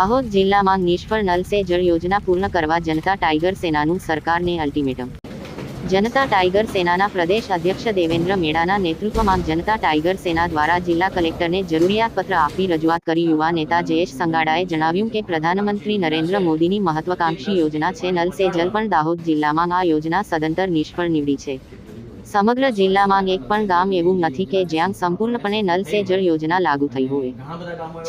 દાહોદ જિલ્લામાં નિષ્ફળ નલ સે જળ યોજના પૂર્ણ કરવા જનતા ટાઈગર સેનાનું સરકારને અલ્ટિમેટમ। જનતા ટાઈગર સેનાના પ્રદેશ અધ્યક્ષ દેવેન્દ્ર મેડાના નેતૃત્વમાં જનતા ટાઈગર સેના દ્વારા જિલ્લા કલેક્ટરને જરૂરિયાતપત્ર આપી રજૂઆત કરી। યુવા નેતા જયેશ સંગાડાએ જણાવ્યું કે પ્રધાનમંત્રી નરેન્દ્ર મોદીની મહત્વાકાંક્ષી યોજના છે નલ સે જલ, પણ દાહોદ જિલ્લામાં આ યોજના સદંતર નિષ્ફળ નીવડી છે। સમગ્ર જિલ્લામાં એક પણ ગામ એવું નથી કે જ્યાં સંપૂર્ણપણે નલ સે જળ યોજના લાગુ થઈ હોય।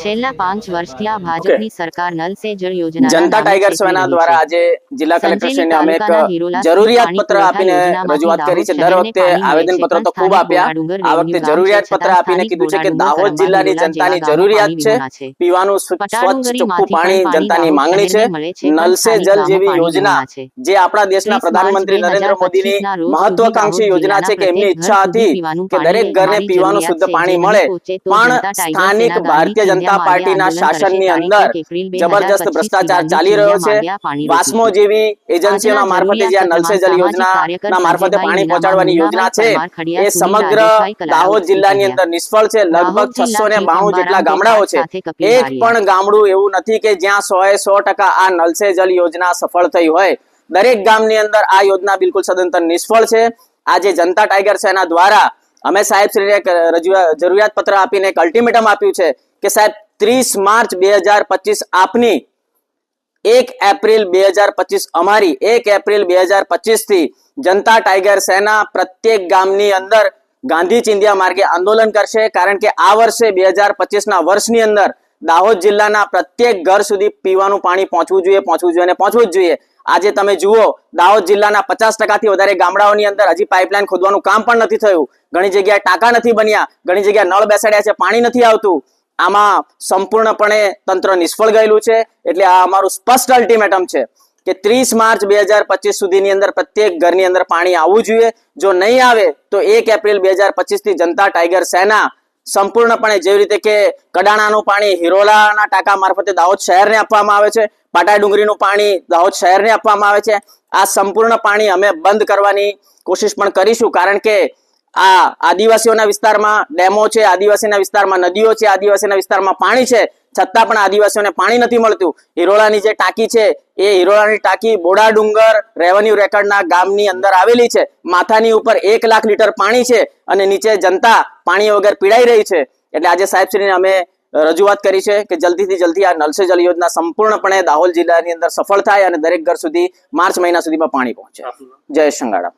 છેલ્લા 5 વર્ષથી આ ભાજપની સરકાર નલ સે જળ યોજના જનતા ટાઈગર સેના દ્વારા આજે જિલ્લા કલેક્ટરશ્રીને અમે એક જરૂરિયાત પત્ર આપીને રજૂઆત કરી છે। દર વખતે આવેદન પત્ર તો ખૂબ આપ્યા, આ વખતે જરૂરિયાત પત્ર આપીને કીધું છે કે દાહોદ જિલ્લાની જનતાની જરૂરિયાત છે પીવાનું સ્વચ્છ ચોખ્ખું પાણી જનતાની માંગણી છે। નલ સે જલ જેવી યોજના જે આપણા દેશના પ્રધાનમંત્રી નરેન્દ્ર મોદીની મહત્વાકાંક્ષી યોજના છે કે એમની ઈચ્છા હતી કે દરેક ઘરને પીવાનું શુદ્ધ પાણી મળે, પણ સ્થાનિક ભારતીય જનતા પાર્ટીના શાસનની અંદર જબરજસ્ત ભ્રષ્ટાચાર ચાલી રહ્યો છે। વાસ્મો જેવી એજન્સીઓના મારફતે જે નલ સે જલ યોજનાના મારફતે પાણી પહોંચાડવાની યોજના છે એ સમગ્ર દાહોદ જિલ્લાની અંદર નિષ્ફળ છે। લગભગ 692 જેટલા ગામડાઓ છે, એક પણ ગામડું એવું નથી કે જ્યાં 100% આ નલ સે જલ યોજના સફળ થઈ હોય। દરેક ગામની અંદર આ યોજના બિલકુલ સદંતર નિષ્ફળ છે। આજે જનતા ટાઈગર સેના દ્વારા અમે સાહેબશ્રીને જરૂરિયાત પત્ર આપીને એક અલ્ટિમેટમ આપ્યું છે કે સાહેબ 30 માર્ચ 2025 આપની, 1 એપ્રિલ 2025 અમારી, 1 એપ્રિલ 2025 થી જનતા ટાઈગર સેના પ્રત્યેક ગામની અંદર ગાંધી ચિંધ્યા માર્ગે આંદોલન કરશે। કારણ કે આ વર્ષે 2025 ના વર્ષની અંદર દાહોદ જિલ્લાના પ્રત્યેક ઘર સુધી પીવાનું પાણી પહોંચવું જોઈએ। આજે તમે જુઓ દાહોદ જિલ્લાના 50% થી વધારે ગામડાઓની અંદર હજી પાઇપલાઇન ખોદવાનું કામ પણ નથી થયું, ઘણી જગ્યાએ ટાંકા નથી બન્યા, ઘણી જગ્યાએ નળ બેસાડ્યા છે, પાણી નથી આવતું। આમાં સંપૂર્ણપણે તંત્ર નિષ્ફળ ગયેલું છે। એટલે આ અમારું સ્પષ્ટ અલ્ટિમેટમ છે કે 30 માર્ચ 2025 સુધીની અંદર પ્રત્યેક ઘરની અંદર પાણી આવવું જોઈએ। જો નહીં આવે તો 1 એપ્રિલ 2025 થી જનતા ટાઈગર સેના સંપૂર્ણપણે જેવી રીતે કે કડાણાનું પાણી હિરોલાના ટાંકા મારફતે દાહોદ શહેરને આપવામાં આવે છે, પાટા ડુંગરીનું પાણી દાહોદ શહેરને આપવામાં આવે છે, આ સંપૂર્ણ પાણી અમે બંધ કરવાની કોશિશ પણ કરીશું। કારણ કે આ આદિવાસીઓના વિસ્તારમાં ડેમો છે, આદિવાસીના વિસ્તારમાં નદીઓ છે, આદિવાસીના વિસ્તારમાં પાણી છે, છતાં પણ આદિવાસીઓને પાણી નથી મળતું। હિરોલાની જે ટાંકી છે એ હિરોલાની ટાંકી બોડા ડુંગર રેવન્યુ રેકર્ડના ગામની અંદર આવેલી છે, માથાની ઉપર 1 લાખ લીટર પાણી છે અને નીચે જનતા પાણી વગર પીડાઈ રહી છે। એટલે આજે સાહેબશ્રીને અમે રજૂઆત કરી છે કે જલ્દીથી જલ્દી આ નલ સે જલ યોજના સંપૂર્ણપણે દાહોદ જિલ્લાની અંદર સફળ થાય અને દરેક ઘર સુધી માર્ચ મહિના સુધીમાં પાણી પહોંચે। જય સંગાડા।